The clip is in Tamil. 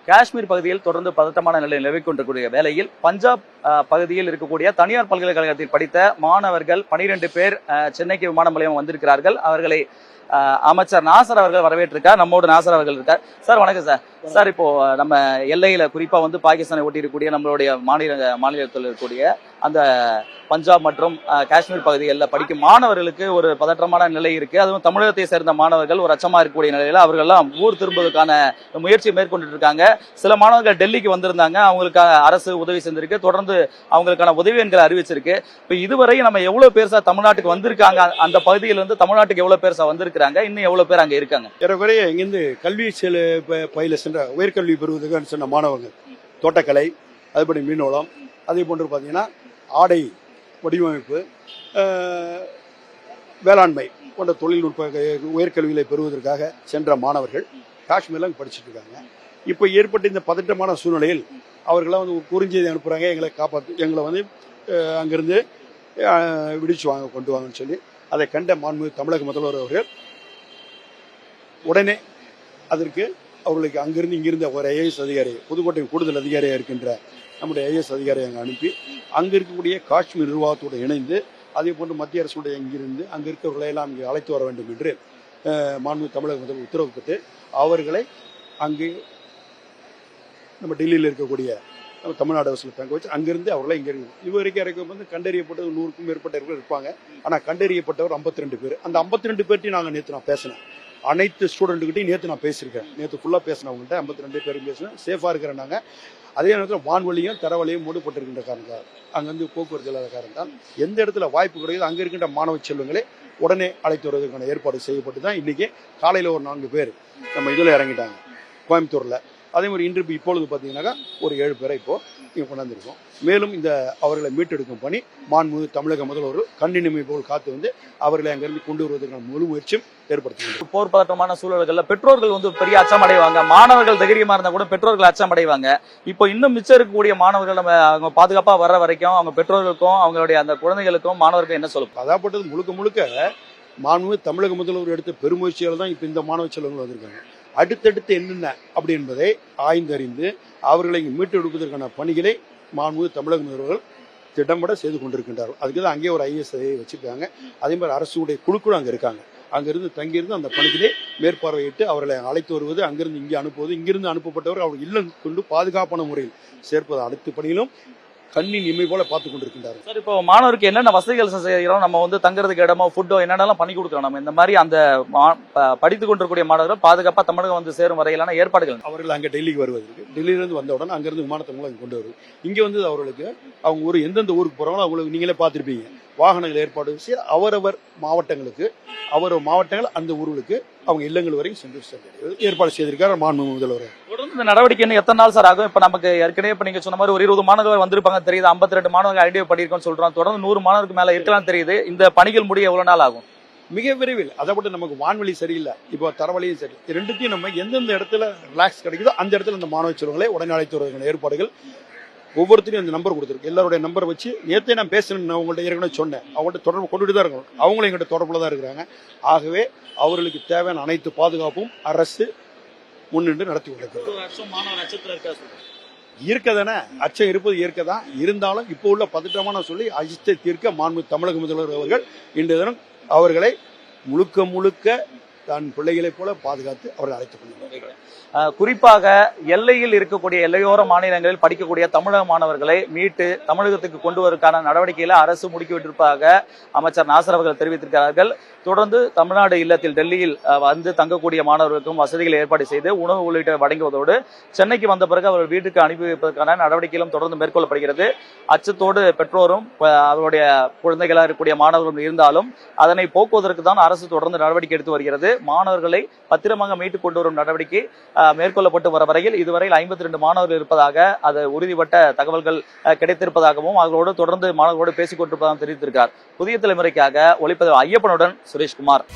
காஷ்மீர் பகுதியில் தொடர்ந்து பதட்டமான நிலை நிலவிக் கொண்டிருக்கூடிய வேளையில் பஞ்சாப் பகுதியில் இருக்கக்கூடிய தனியார் பல்கலைக்கழகத்தில் படித்த மாணவர்கள் 12 பேர் சென்னைக்கு விமான நிலையம் வந்திருக்கிறார்கள். அவர்களை அமைச்சர் நாசர் அவர்கள் வரவேற்றிருக்கார். நம்மோடு நாசர் அவர்கள் இருக்கார். சார் வணக்கம் சார். சார் இப்போ நம்ம எல்லையில குறிப்பா பாகிஸ்தானை ஒட்டி இருக்கக்கூடிய நம்மளுடைய மாநிலத்தில் இருக்கக்கூடிய அந்த பஞ்சாப் மற்றும் காஷ்மீர் பகுதிகளில் படிக்கும் மாணவர்களுக்கு ஒரு பதற்றமான நிலை இருக்கு. அதுவும் தமிழகத்தை சேர்ந்த மாணவர்கள் ஒரு அச்சமா இருக்கக்கூடிய நிலையில அவர்கள்லாம் ஊர் திரும்புவதற்கான முயற்சியை மேற்கொண்டு இருக்காங்க. சில மாணவர்கள் டெல்லிக்கு வந்திருந்தாங்க. அவங்களுக்கான அரசு உதவி செஞ்சிருக்கு. தொடர்ந்து அவங்களுக்கான உதவி எண்களை அறிவிச்சிருக்கு. இப்ப இதுவரை நம்ம எவ்வளவு பேர் சார் தமிழ்நாட்டுக்கு வந்திருக்காங்க? அந்த பகுதியிலிருந்து தமிழ்நாட்டுக்கு எவ்வளவு பேர் சார் வந்திருக்காங்க? இன்னும் எவ்வளவு பேர் அங்க இருக்காங்க? ஏறக்குறைய இங்கிருந்து கல்வி பயில சென்ற உயர்கல்வி பெறுவதற்கு சொன்ன மாணவர்கள் தோட்டக்கலை, அதுபடி மீன்வளம், அதே போன்று பார்த்தீங்கன்னா ஆடை வடிவமைப்பு, வேளாண்மை போன்ற தொழில்நுட்ப உயர்கல்விகளை பெறுவதற்காக சென்ற மாணவர்கள் காஷ்மீரில் படிச்சுட்டு இருக்காங்க. இப்போ ஏற்பட்ட இந்த பதட்டமான சூழ்நிலையில் அவர்களாம் குறுஞ்செய்தி அனுப்புகிறாங்க, எங்களை காப்பாற்று, எங்களை அங்கிருந்து விடுச்சு வாங்க, கொண்டு வாங்கன்னு சொல்லி அதை கண்ட மாண்புமிகு தமிழக முதல்வர் அவர்கள் உடனே அதற்கு அவர்களுக்கு அங்கிருந்து இங்கிருந்த ஒரு ஐஏஎஸ் அதிகாரி, புதுக்கோட்டை கூடுதல் அதிகாரியாக இருக்கின்ற நம்முடைய ஐஏஎஸ் அதிகாரியை அங்கே அனுப்பி அங்கே இருக்கக்கூடிய காஷ்மீர் நிர்வாகத்தோடு இணைந்து அதே போன்று மத்திய அரசுடைய இங்கிருந்து அங்கே இருக்கிறவர்களை எல்லாம் இங்கே அழைத்து வர வேண்டும் என்று மாண்புமிகு தமிழக முதல்வர் உத்தரவு பெற்று அவர்களை அங்கே நம்ம டெல்லியில் இருக்கக்கூடிய நம்ம தமிழ்நாடு அரசில் தங்க வச்சு அங்கிருந்து அவர்களை இங்கே இதுவரைக்கும் இறக்கும் கண்டறியப்பட்டது 100க்கும் மேற்பட்டவர்கள் இருப்பாங்க. ஆனால் கண்டறியப்பட்டவர் 52 பேர். அந்த 52 பேர்ட்டையும் நாங்கள் நேற்று நான் பேசினேன். அனைத்து ஸ்டூடெண்ட்டுக்கிட்டையும் நேற்று நான் பேசியிருக்கேன். நேற்று ஃபுல்லாக பேசினவங்கள்ட்ட 52 பேரும் பேசினேன். சேஃபாக இருக்கிறேன். நாங்கள் அதே நேரத்தில் வான்வழியும் தரவழியும் மூடப்பட்டிருக்கின்ற காரணத்தால் அங்கே போக்குவரத்து இல்லாத காரணத்தால் எந்த இடத்துல வாய்ப்பு கிடையாது அங்கே இருக்கின்ற மாணவ செல்வங்களை உடனே அழைத்து வருவதற்கான ஏற்பாடு செய்யப்பட்டு தான் இன்றைக்கி காலையில் ஒரு 4 பேர் நம்ம இதில் இறங்கிட்டாங்க கோயம்புத்தூரில். அதே மாதிரி இன்று இப்பொழுது பார்த்தீங்கன்னாக்கா ஒரு 7 பேரை இப்போ இங்கே கொண்டாந்துருக்கோம். மேலும் இந்த அவர்களை மீட்டெடுக்கும் பணி மாண்புமிகு தமிழக முதல்வர்கள் கண்ணினிமை போல் காத்து அவர்களை அங்கிருந்து கொண்டு வருவதற்கான முழு முயற்சியும் ஏற்படுத்துகிறது. போர் பதட்டமான சூழல்கள்ல பெற்றோர்கள் பெரிய அச்சம் அடைவாங்க. மாணவர்கள் தைரியமா இருந்தா கூட பெற்றோர்கள் அச்சம் அடைவாங்க. இப்போ இன்னும் மிச்சம் இருக்கக்கூடிய மாணவர்கள் நம்ம அவங்க பாதுகாப்பா வர்ற வரைக்கும் அவங்க பெற்றோர்களுக்கும் அவங்களுடைய அந்த குழந்தைகளுக்கும் மாணவர்கள் என்ன சொல்லும்? அதாப்பட்டது முழுக்க முழுக்க மாண்புமிகு தமிழக முதல்வர் எடுத்த பெருமுயற்சியால் தான் இப்போ இந்த மாணவ செல்வங்கள் வந்திருக்காங்க. அடுத்தடுத்து என்னென்ன அப்படி என்பதை ஆய்ந்தறிந்து அவர்களை மீட்டெடுப்பதற்கான பணிகளை மாண்புமிகு தமிழக முதல்வர்கள் திட்டமிட செய்து கொண்டிருக்கின்றார்கள். அதுக்கு தான் அங்கேயே ஒரு ஐஏஎஸ் வச்சிருக்காங்க. அதே மாதிரி அரசுடைய குழுக்களும் அங்கே இருக்காங்க. அங்கிருந்து தங்கியிருந்து அந்த பணிகளை மேற்பார்வையிட்டு அவர்களை அழைத்து வருவது, அங்கிருந்து இங்கே அனுப்புவது, இங்கிருந்து அனுப்பப்பட்டவர் அவர் இல்லம் கொண்டு பாதுகாப்பான முறையில் சேர்ப்பது அனைத்து பணியிலும் கண்ணின் இமை போல பார்த்து கொண்டிருக்கின்றார். சார், இப்போ மாணவருக்கு என்னென்ன வசதிகள் செய்கிறோம்? நம்ம தங்குறதுக்கு இடமோ ஃபுட்டோ என்னென்னலாம் பண்ணி கொடுக்குறோம்? நம்ம இந்த மாதிரி அந்த படித்துக் கொண்டிருக்கக்கூடிய மாணவர்கள் பாதுகாப்பா தமிழகம் சேரும் வரையிலான ஏற்பாடுகள். அவர்கள் அங்கே டெல்லிக்கு வருவதற்கு டெல்லியிலிருந்து வந்தவுடன் அங்கிருந்து விமானத்தை மூலம் கொண்டு வருவது. இங்கே அவர்களுக்கு அவங்க ஊர் எந்தெந்த ஊருக்கு போறாங்களோ அவங்களுக்கு நீங்களே பார்த்துருப்பீங்க, வாகனங்கள் ஏற்பாடு செய்ய அவரவர் மாவட்டங்களுக்கு மாவட்டங்கள் அந்த ஊர்களுக்கு அவங்க இல்லங்கள் வரைக்கும் சென்று ஏற்பாடு செய்திருக்கார் மாண்புமிகு முதல்வர். தொடர்ந்து இந்த நடவடிக்கை எத்தனை நாள் சார் ஆகும்? இப்ப நமக்கு ஏற்கனவே இப்ப நீங்க சொன்ன மாதிரி ஒரு 20 மாணவர்கள் வந்திருப்பாங்க தெரியுது. 52 மாணவர்கள் ஐடியா பண்ணிருக்கோம்னு சொல்றோம். தொடர்ந்து 100 மாணவருக்கு மேல இருக்கலாம் தெரியுது. இந்த பணிகள் முடிய எவ்வளவு நாள் ஆகும்? மிக விரைவில். அதை விட்டு நமக்கு வான்வழி சரியில்லை, இப்போ தரவழியும் சரி, ரெண்டுத்தையும் நம்ம எந்தெந்த இடத்துல ரிலாக்ஸ் கிடைக்குதோ அந்த இடத்துல இந்த மாணவ செல்வங்களை உடனே அழைத்து வருவதற்கான ஏற்பாடுகள் ஒவ்வொருத்தரையும் அந்த நம்பர் கொடுத்துருக்கு. எல்லாருடைய நம்பரை வச்சு நேற்றே நான் பேசணும்னு அவங்கள்ட்ட ஏற்கனவே சொன்னேன். அவங்கள்ட்ட தொடர்பு கொண்டுட்டு தான் இருக்கணும். அவங்களும் எங்கிட்ட தொடர்பில் தான் இருக்கிறாங்க. ஆகவே அவர்களுக்கு தேவையான அனைத்து பாதுகாப்பும் அரசு முன்னின்று நடத்தி கொண்டிருக்கிறது. இருக்கதானே, அச்சம் இருப்பது இருக்கதான். இருந்தாலும் இப்போ உள்ள பதட்டமான சொல்லி அச்சத்தை தீர்க்க மாண்புமிகு தமிழக முதல்வர் அவர்கள் இன்றைய தினம் அவர்களை முழுக்க முழுக்க தன் பிள்ளைகளைப் போல பாதுகாத்து அவர்கள் அழைத்துக் கொண்டிருக்கிறார்கள். குறிப்பாக எல்லையில் இருக்கக்கூடிய எல்லையோர மாநிலங்களில் படிக்கக்கூடிய தமிழக மாணவர்களை மீட்டு தமிழகத்துக்கு கொண்டு வருவதற்கான நடவடிக்கையில அரசு முடுக்கிவிட்டிருப்பதாக அமைச்சர் நாசர் அவர்கள் தெரிவித்திருக்கிறார்கள். தொடர்ந்து தமிழ்நாடு இல்லத்தில் டெல்லியில் தங்கக்கூடிய மாணவர்களுக்கும் வசதிகளை ஏற்பாடு செய்து உணவு உள்ளிட்ட வழங்குவதோடு சென்னைக்கு வந்த பிறகு அவர்கள் வீட்டுக்கு அனுப்பி வைப்பதற்கான நடவடிக்கைகளும் தொடர்ந்து மேற்கொள்ளப்படுகிறது. அச்சத்தோடு பெற்றோரும் அவருடைய குழந்தைகளாக இருக்கக்கூடிய மாணவர்களும் இருந்தாலும் அதனை போக்குவதற்கு தான் அரசு தொடர்ந்து நடவடிக்கை எடுத்து வருகிறது. மாணவர்களை பத்திரமாக மீட்டுக் கொண்டு வரும் நடவடிக்கை மேற்கொள்ளப்பட்டு வர வரையில் இதுவரையில் 52 மாணவர்கள் இருப்பதாக அது உறுதிப்பட்ட தகவல்கள் கிடைத்திருப்பதாகவும் அவர்களோடு தொடர்ந்து மாணவர்களோடு பேசிக் கொண்டிருப்பதாகவும் தெரிவித்திருக்கிறார். புதிய தலைமுறைக்காக ஒளிப்பதிவு ஐயப்பனுடன் சுரேஷ்குமார்.